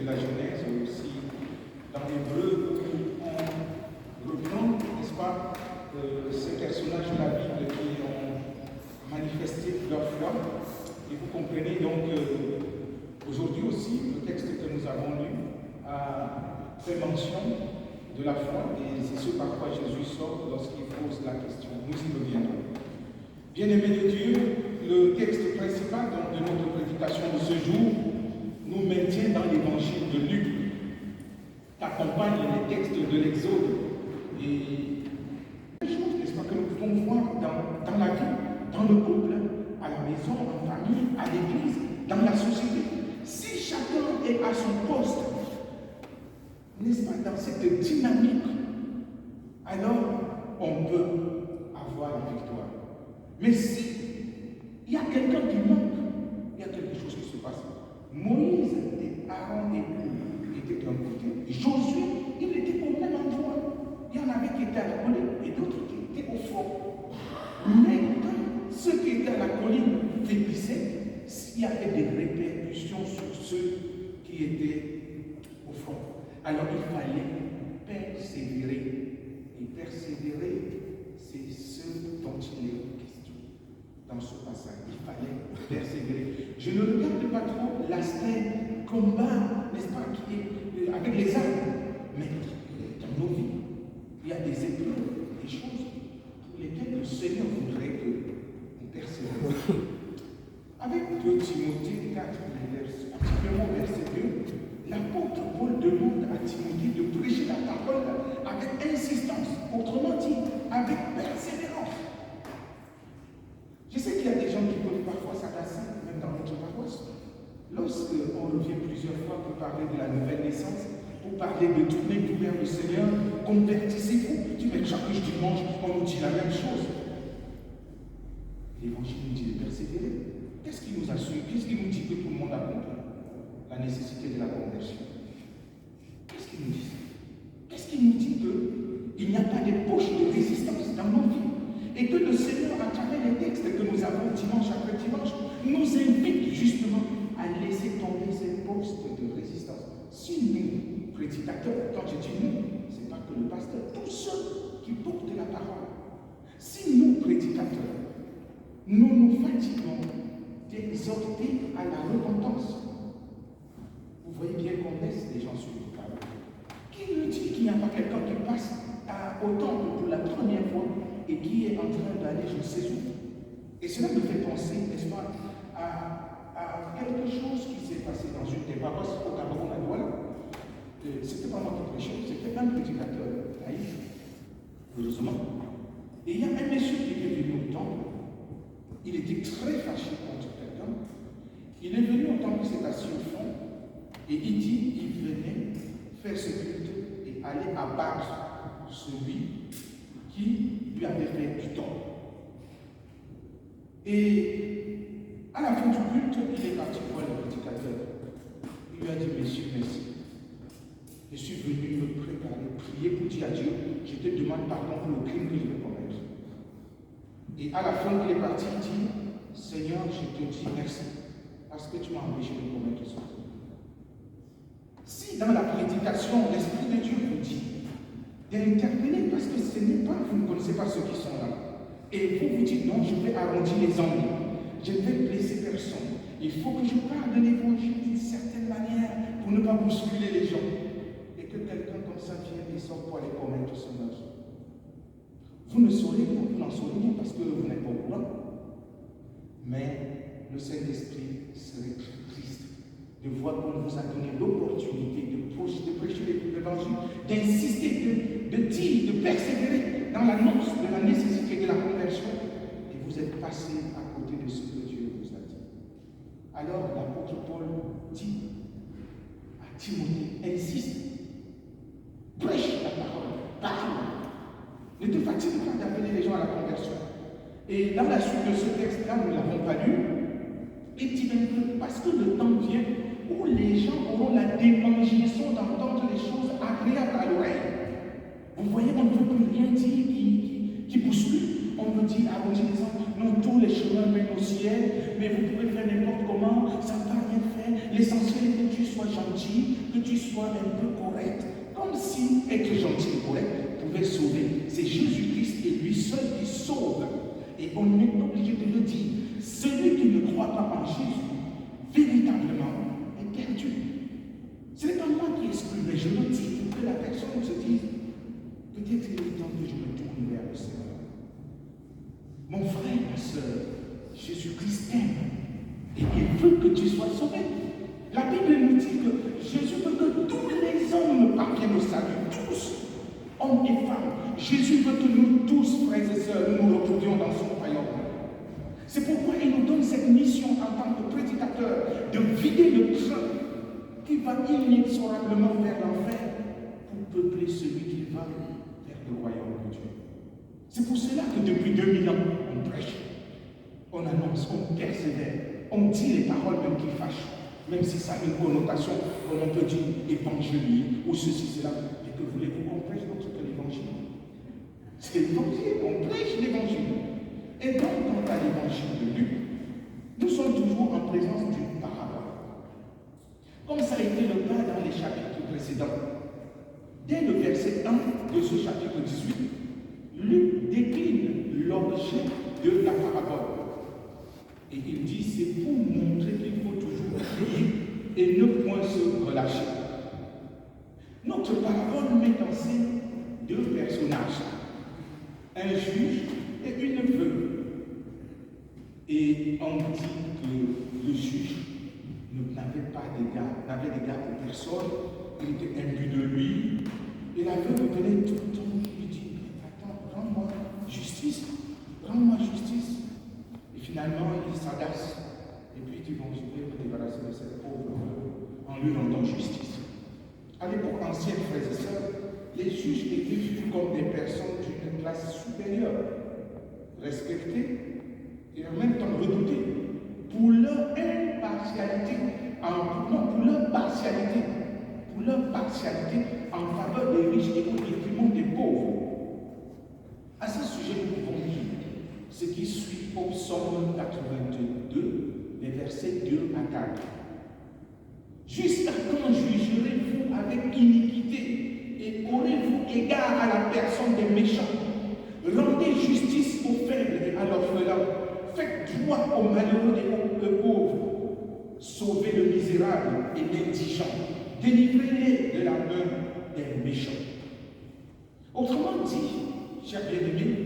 de la Genèse et aussi dans l'Hébreu, on reprend, n'est-ce pas, ces personnages de la Bible qui ont manifesté leur foi. Et vous comprenez donc aujourd'hui aussi, le texte que nous avons lu a fait mention de la foi et c'est ce par quoi Jésus sort lorsqu'il pose la question. Nous y reviendrons. Bien-aimés de Dieu, le texte principal donc, de notre prédication de ce jour nous maintient dans l'évangile de Luc, qui accompagne les textes de l'Exode. Et des choses, n'est-ce pas, que nous pouvons voir dans la vie, dans le couple, à la maison, en famille, à l'église, dans la société. Si chacun est à son poste, n'est-ce pas, dans cette dynamique, alors on peut avoir la victoire. Mais si il y a quelqu'un qui manque, il y a quelque chose qui se passe. Moïse et Aaron étaient d'un côté, Josué, il était au même endroit. Il y en avait qui étaient à la colline et d'autres qui étaient au fond. Mais quand ceux qui étaient à la colline faiblissaient, il y avait des répercussions sur ceux qui étaient au fond. Alors il fallait persévérer. Et persévérer, c'est ce dont il est question dans ce passage. Il fallait persévérer. Je ne regarde pas trop l'aspect combat, n'est-ce pas, qui est avec les armes. Mais dans nos vies, il y a des épreuves, des choses pour lesquelles le Seigneur voudrait que nous persévérions. Avec 2 Timothée 4, particulièrement verset 2, l'apôtre Paul demande à Timothée de prêcher la parole avec insistance, autrement dit, avec persévérance. Je sais qu'il y a des gens qui peuvent parfois s'agacer, même dans notre paroisse, lorsqu'on revient plusieurs fois pour parler de la nouvelle naissance, pour parler de tourner vers le Seigneur, convertissez-vous. Tu dis, mais chaque dimanche, on nous dit la même chose. L'Évangile nous dit de persévérer. Qu'est-ce qui nous assure? Qu'est-ce qui nous dit que tout le monde a compris? La nécessité de la conversion. Qu'est-ce qui nous dit ça? Qu'est-ce qui nous dit qu'il n'y a pas de poche de résistance dans nos vies? Et que le Seigneur, à travers les textes que nous avons dimanche après dimanche, nous invite justement à laisser tomber ces postes de résistance. Si nous, prédicateurs, quand je dis nous, ce n'est pas que le pasteur, tous ceux qui portent la parole, si nous, prédicateurs, nous nous fatiguons d'exhorter à la repentance, vous voyez bien qu'on laisse les gens sur le parole. Qui nous dit qu'il n'y a pas quelqu'un qui passe au temple pour la première fois et qui est en train d'aller je ne sais où? Et cela me fait penser, n'est-ce pas, à quelque chose qui s'est passé dans une des paroisses au Cameroun à Douala. C'était pas moi qui prêchais, c'était un prédicateur naïf, heureusement. Et il y a un monsieur qui est venu au temple. Il était très fâché contre quelqu'un. Il est venu au temple, il s'est assis au fond, et il dit qu'il venait faire ce culte et aller abattre celui qui lui avait fait du tort. Et à la fin du culte, il est parti voir le prédicateur. Il lui a dit, monsieur, merci. Je suis venu me préparer, prier pour dire à Dieu, je te demande pardon pour le crime que je vais commettre. Et à la fin, il est parti, il dit, Seigneur, je te dis merci, parce que tu m'as empêché de commettre ce crime. Si dans la prédication, l'Esprit de Dieu vous dit d'interpeller, parce que ce n'est pas, vous ne connaissez pas ceux qui sont là, et vous vous dites, non, je vais arrondir les angles, je ne vais blesser personne, il faut que je parle de l'évangile d'une certaine manière pour ne pas bousculer les gens, et que quelqu'un comme ça vienne et sort pour aller commettre son œuvre. Vous ne saurez pas, vous n'en saurez rien parce que vous n'êtes pas au courant. Mais le Saint-Esprit serait très triste de voir qu'on vous a donné l'opportunité de prêcher l'évangile, d'insister, de dire, de persévérer dans l'annonce de la nécessité de la conversion, et vous êtes passé à côté de ce que Dieu vous a dit. Alors l'apôtre Paul dit à Timothée, insiste, prêche la parole, parle. Ne te fatigue pas d'appeler les gens à la conversion. Et dans la suite de ce texte-là, nous ne l'avons pas lu, il dit même que parce que le temps vient où les gens auront la démangeaison d'entendre les choses agréables à l'oreille. Vous voyez, on ne veut plus rien dire qui bouscule. On veut dire, arrondir les gens, non, tous les chemins mènent au ciel, mais vous pouvez faire n'importe comment, ça ne va rien faire. L'essentiel est que tu sois gentil, que tu sois un peu correct. Comme si être gentil et correct pouvait sauver. C'est Jésus-Christ et lui seul qui sauve. Et on est obligé de le dire. Celui qui ne croit pas en Jésus, véritablement, est perdu. Ce n'est pas moi qui exprime, mais je le dis pour que la personne se dise, peut-être il est temps que je me tourne vers le Seigneur. Mon frère, ma soeur, Jésus-Christ t'aime et il veut que tu sois sauvé. La Bible nous dit que Jésus veut que tous les hommes parviennent au salut, tous, hommes et femmes. Jésus veut que nous tous, frères et sœurs, nous nous retrouvions dans son royaume. C'est pourquoi il nous donne cette mission en tant que prédicateur de vider le train qui va inexorablement vers l'enfer pour peupler celui qui va vers le royaume de Dieu. C'est pour cela que depuis 2000 ans, on prêche, on annonce, on persévère, on dit les paroles même qui fâchent, même si ça a une connotation, comme on peut dire évangélique ou ceci, cela. Et que voulez-vous qu'on prêche d'autre que l'évangile? C'est l'évangile, on prêche l'évangile. Et donc, quant à l'évangile de Luc, nous sommes toujours en présence d'une parabole. Comme ça a été le cas dans les chapitres précédents. Dès le verset 1 de ce chapitre 18, Luc décline l'objet de la parabole. Et il dit, c'est pour montrer qu'il faut toujours prier et ne point se relâcher. Notre parabole met en scène deux personnages, un juge et une veuve. Et on dit que le juge n'avait pas d'égard, n'avait d'égard pour personne, il était imbu de lui, et la veuve venait tout le temps, lui dit, attends, rends-moi justice, rends-moi justice. Et finalement, il s'agace, et puis il dit, bon, je vais me débarrasser de cette pauvre veuve en lui rendant justice. À l'époque ancienne, frères et sœurs, les juges étaient vus comme des personnes d'une classe supérieure, respectées, et en même temps redoutés pour leur impartialité, pour leur partialité en faveur des riches et au détriment des pauvres. À ce sujet, nous pouvons lire ce qui suit au psaume 82, les versets 2 à 4. Jusqu'à quand jugerez-vous avec iniquité et aurez-vous égard à la personne des méchants? Rendez justice aux faibles et à l'orphelin. Faites droit aux malheureux et aux pauvres. Sauvez le misérable et l'indigent. Délivrez-les de la main des méchants. Autrement dit, chers bien-aimés,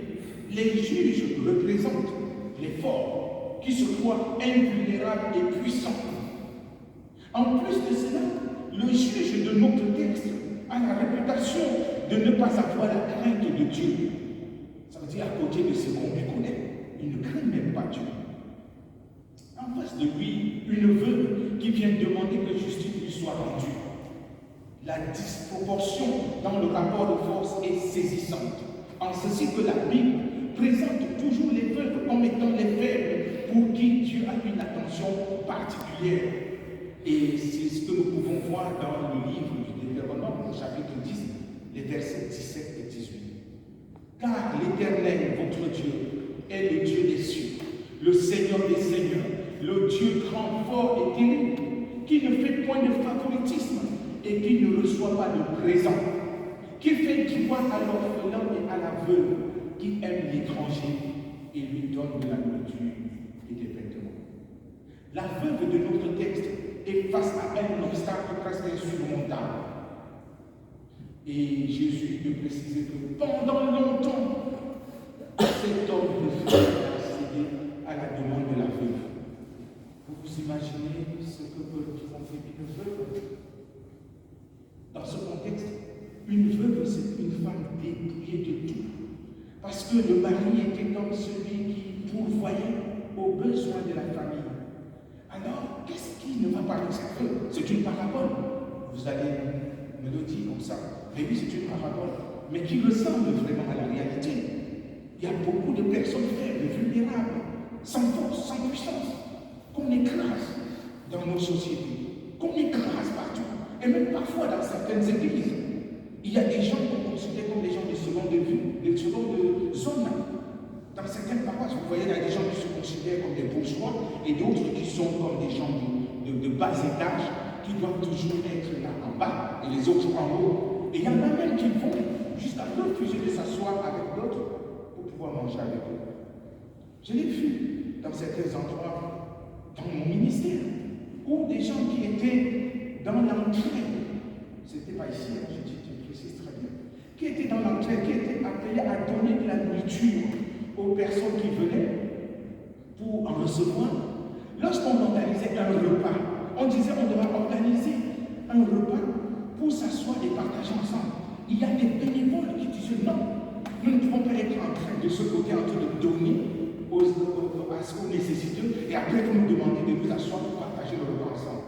les juges représentent les forts qui se croient invulnérables et puissants. En plus de cela, le juge de notre texte a la réputation de ne pas avoir la crainte de Dieu. Ça veut dire à côté de ce qu'on lui connaît, il ne craint même pas Dieu. En face de lui, une veuve qui vient demander que justice lui soit rendue. La disproportion dans le rapport de force est saisissante. En ceci que la Bible présente toujours les veuves comme étant les faibles pour qui Dieu a une attention particulière. Et c'est ce que nous pouvons voir dans le livre du Deutéronome, chapitre 10, les versets 17 et 18. Car l'Éternel, votre Dieu, est le Dieu des cieux, le Seigneur des seigneurs, le Dieu grand, fort et terrible, qui ne fait point de favoritisme et qui ne reçoit pas de présent, qui fait droit à l'orphelin et à la veuve, qui aime l'étranger et lui donne de la nourriture et des vêtements. La veuve de notre texte est face à un obstacle presque insurmontable. Et Jésus de préciser que pendant longtemps, cet homme refuse d'accéder à la demande de la veuve. Vous vous imaginez ce que peut trouver une veuve? Dans ce contexte, une veuve, c'est une femme dépouillée de tout. Parce que le mari était comme celui qui pourvoyait aux besoins de la famille. Alors, qu'est-ce qui ne va pas avec cette veuve? C'est une parabole. Vous allez me le dire comme ça. Mais oui, c'est une parabole. Mais qui ressemble vraiment à la réalité. Il y a beaucoup de personnes faibles, vulnérables, sans force, sans puissance, qu'on écrase dans nos sociétés, qu'on écrase partout. Et même parfois dans certaines églises, il y a des gens qu'on considère comme des gens de seconde vue, de seconde zone. Dans certaines paroisses, vous voyez, il y a des gens qui se considèrent comme des bourgeois et d'autres qui sont comme des gens de bas étage qui doivent toujours être là en bas et les autres en haut. Et il y en a même qui vont jusqu'à refuser de s'asseoir avec d'autres pour pouvoir manger avec eux. Je l'ai vu dans certains endroits, dans mon ministère, où des gens qui étaient dans l'entrée, c'était pas ici, hein, je précise très bien, qui étaient dans l'entrée, qui étaient appelés à donner de la nourriture aux personnes qui venaient pour en recevoir. Lorsqu'on organisait un repas, on disait on devrait organiser un repas pour s'asseoir et partager ensemble. Il y a des bénévoles qui disaient non, nous ne pouvons pas être en train de ce côté en train de donner aux nécessiteux et après vous nous demandez de nous asseoir pour partager le repas ensemble.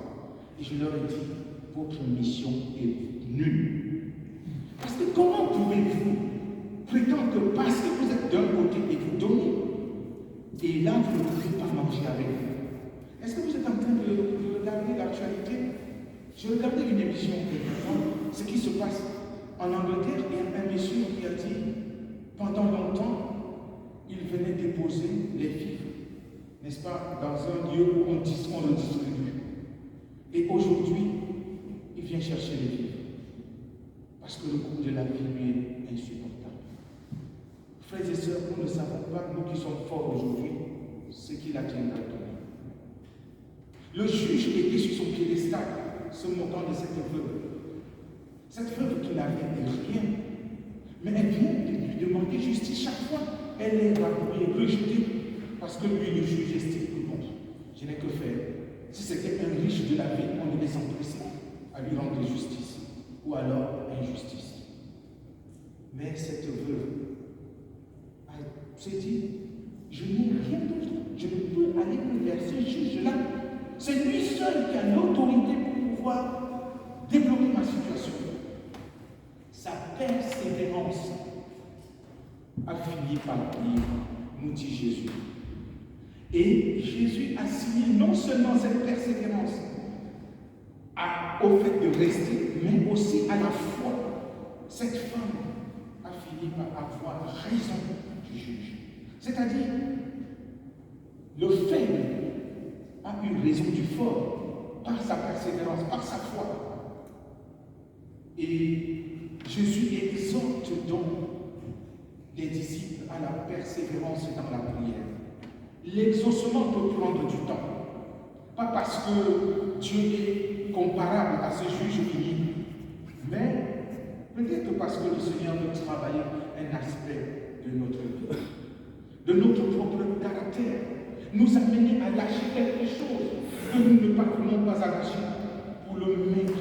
Et je leur ai dit, votre mission est nulle. Parce que comment pouvez-vous prétendre que parce que vous êtes d'un côté et vous donnez, et là vous ne pouvez pas manger avec vous? Est-ce que vous êtes en train de regarder l'actualité? Je regardais une émission ce qui se passe en Angleterre. Il y a un monsieur qui a dit, pendant longtemps, il venait déposer les vivres, n'est-ce pas, dans un lieu où on le distribue. Et aujourd'hui, il vient chercher les vivres. Parce que le coût de la vie lui est insupportable. Frères et sœurs, nous ne savons pas, nous qui sommes forts aujourd'hui, ce qu'il a tenu à donner. Le juge était sur son piédestal, se moquant de cette veuve. Cette veuve qui n'avait rien, mais elle vient de lui demander justice chaque fois. Elle est rejetée parce que lui, le juge, estime que bon, je n'ai que faire. Si c'était un riche de la vie, on devait s'empresser à lui rendre justice, ou alors injustice. Mais cette veuve s'est dit, je n'ai rien d'autre, je ne peux aller que vers ce juge-là. C'est lui seul qui a l'autorité pour pouvoir débloquer ma situation. Sa persévérance a fini par dire, nous dit Jésus. Et Jésus a signé non seulement cette persévérance au fait de rester, mais aussi à la foi. Cette femme a fini par avoir raison du juge. C'est-à-dire, le faible a eu raison du fort par sa persévérance, par sa foi. Et Jésus exhorte donc les disciples à la persévérance dans la prière. L'exaucement peut prendre du temps. Pas parce que Dieu est comparable à ce juge unique, mais peut-être parce que le Seigneur veut travailler un aspect de notre vie, de notre propre caractère, nous amener à lâcher quelque chose que nous ne parvenons pas à lâcher pour le mettre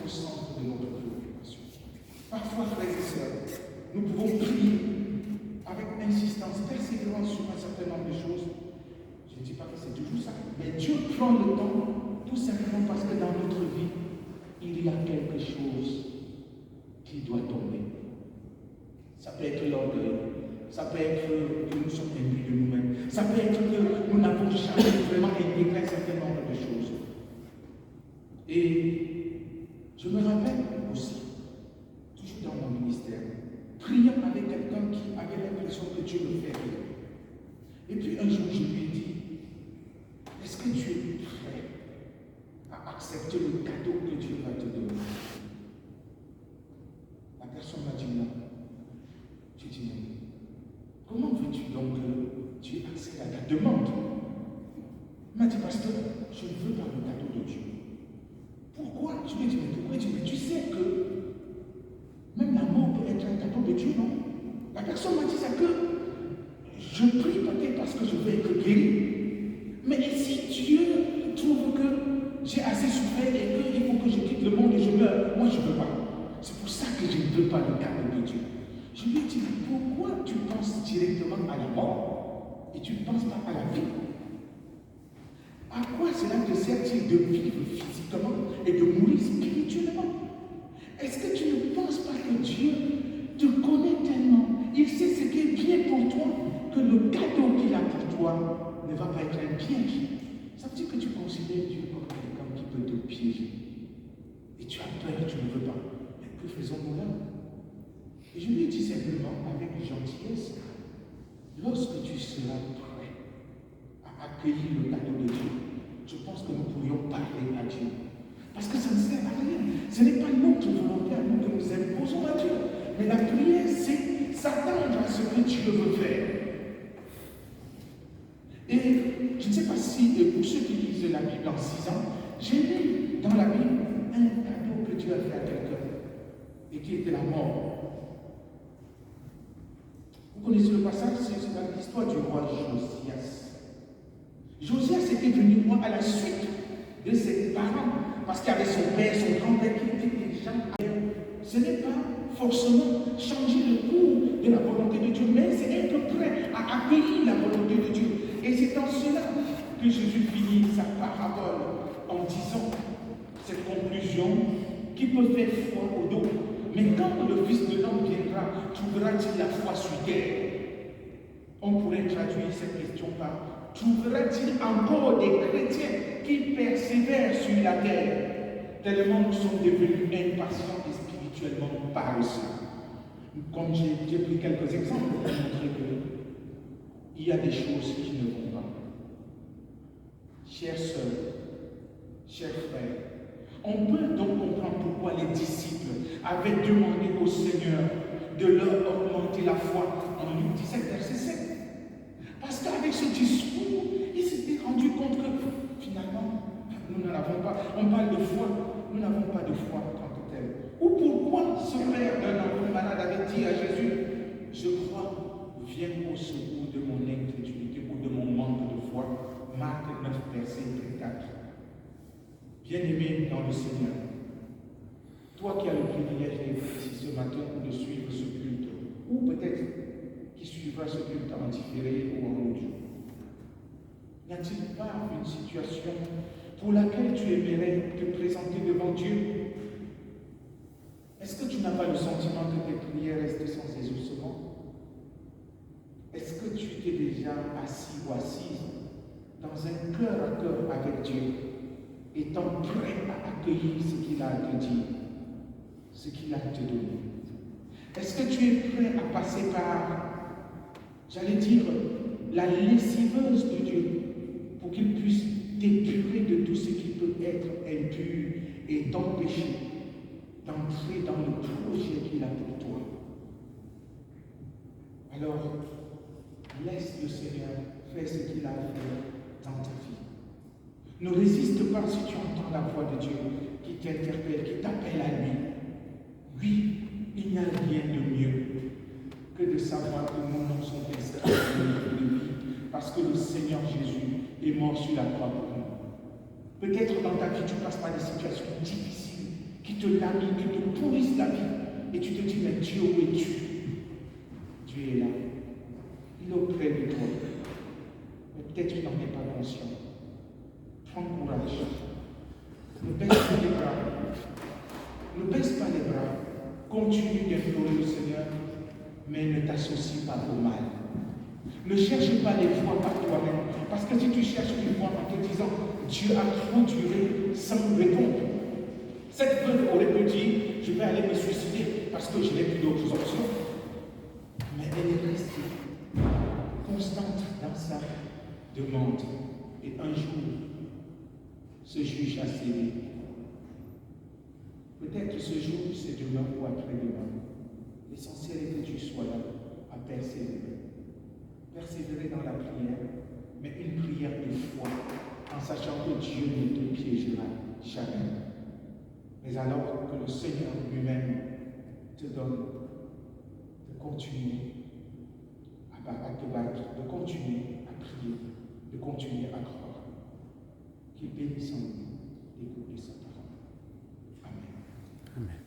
au centre de notre préoccupation. Parfois, frères et sœurs, nous pouvons prier avec insistance, persévérance sur un certain nombre de choses. Je ne dis pas que c'est toujours ça, mais Dieu prend le temps tout simplement parce que dans notre vie, il y a quelque chose qui doit tomber. Ça peut être l'orgueil, ça peut être que nous sommes ennemis de nous-mêmes, ça peut être que nous n'avons jamais vraiment intégré un certain nombre de choses. Et je me rappelle aussi, toujours dans mon ministère, priant avec quelqu'un qui avait l'impression que Dieu le fait rire. Et puis un jour, je lui ai dit, est-ce que tu es prêt à accepter le cadeau que Dieu va te donner? La personne m'a dit non. J'ai dit non. Comment veux-tu donc que Dieu accepte la demande? Il m'a dit, pasteur, je ne veux pas le cadeau de Dieu. Pourquoi? Je lui ai dit, mais pourquoi? Il dit, mais tu sais que même la mort peut être un cadeau de Dieu, non? La personne m'a dit ça que je prie peut-être parce que je veux être guéri. Mais si Dieu trouve que j'ai assez souffert et qu'il faut que je quitte le monde et je meurs, moi je ne veux pas. C'est pour ça que je ne veux pas le cadeau de Dieu. Je lui ai dit, pourquoi tu penses directement à la mort et tu ne penses pas à la vie? À quoi cela te sert-il de vivre physiquement et de mourir spirituellement? Est-ce que tu ne penses pas que Dieu te connaît tellement, il sait ce qui est bien pour toi, que le cadeau qu'il a pour toi ne va pas être un piège? Ça veut dire que tu considères Dieu comme quelqu'un qui peut te piéger. Et tu as peur, tu ne veux pas. Mais que faisons-nous là? Et je lui ai dit simplement, avec gentillesse, lorsque tu seras prêt à accueillir le cadeau de Dieu, je pense que nous pourrions parler à Dieu. Parce que ça ne sert à rien. Ce n'est pas notre volonté à nous que nous imposons à Dieu. Mais la prière, c'est s'attendre à ce que Dieu veut faire. Et je ne sais pas si, pour ceux qui lisent la Bible en 6 ans, j'ai lu dans la Bible un cadeau que Dieu a fait à quelqu'un, et qui était la mort. Vous connaissez le passage, c'est l'histoire du roi Josias. Josias était venu, à la suite de ses parents, parce qu'il y avait son père, son grand-père qui étaient déjà ailleurs. Ce n'est pas forcément changer le cours de la volonté de Dieu, mais c'est être prêt à accueillir la volonté de Dieu. Et c'est en cela que Jésus finit sa parabole en disant cette conclusion qui peut faire foi au dos. Mais quand le Fils de l'homme viendra, trouvera-t-il la foi sur terre? On pourrait traduire cette question par: trouvera-t-il encore des chrétiens qui persévèrent sur la terre? Tellement nous sommes devenus impatients et spirituellement paresseux. Comme j'ai pris quelques exemples pour montrer qu'il y a des choses qui ne vont pas. Chères sœurs, chers frères, on peut donc comprendre pourquoi les disciples avaient demandé au Seigneur de leur augmenter la foi en Luc 17, verset 7. Parce qu'avec ce discours, ils s'étaient rendus compte que finalement, nous n'en avons pas. On parle de foi, nous n'avons pas de foi en tant que tel. Ou pourquoi ce père d'un enfant malade avait dit à Jésus: je crois, viens au secours de mon incrédulité ou de mon manque de foi. Marc 9, verset 4. Bien-aimé dans le Seigneur, toi qui as le privilège d'être ici ce matin ou de suivre ce culte, ou peut-être qui suivra ce culte en différé ou en audio, n'y a-t-il pas une situation pour laquelle tu aimerais te présenter devant Dieu? Est-ce que tu n'as pas le sentiment que tes prières restent sans exaucement? Est-ce que tu t'es déjà assis ou assise dans un cœur à cœur avec Dieu, étant prêt à accueillir ce qu'il a à te dire, ce qu'il a à te donner? Est-ce que tu es prêt à passer par, j'allais dire, la lessiveuse de Dieu, pour qu'il puisse t'épurer de tout ce qui peut être impur et t'empêcher d'entrer dans le projet qu'il a pour toi? Alors, laisse le Seigneur faire ce qu'il a à faire dans ta vie. Ne résiste pas si tu entends la voix de Dieu qui t'interpelle, qui t'appelle à lui. Oui, il n'y a rien de mieux que de savoir que nos noms sont inscrits dans le livre de vie, parce que le Seigneur Jésus est mort sur la croix pour nous. Peut-être dans ta vie, tu passes par des situations difficiles qui te laminent, qui te pourrissent la vie, et tu te dis: mais Dieu, où es-tu? Dieu est là. Il est auprès de toi. Mais peut-être tu n'en es pas conscient. Prends courage. Ne baisse pas les bras. Ne baisse pas les bras. Continue d'implorer le Seigneur, mais ne t'associe pas au mal. Ne cherche pas les voies par toi-même. Parce que si tu cherches une voie en te disant: Dieu a trop duré sans répondre. Cette veuve aurait pu dire: je vais aller me suicider parce que je n'ai plus d'autres options. Mais elle est restée constante dans sa demande. Et un jour, ce juge a cédé. Peut-être ce jour, c'est demain ou après-demain. L'essentiel est que tu sois là à persévérer. Persévérer dans la prière, mais une prière de foi, en sachant que Dieu ne te piégera jamais. Mais alors que le Seigneur lui-même te donne de continuer à te battre, de continuer à prier, de continuer à croire. Qu'il bénisse en nous l'écoute de sa parole. Amen. Amen.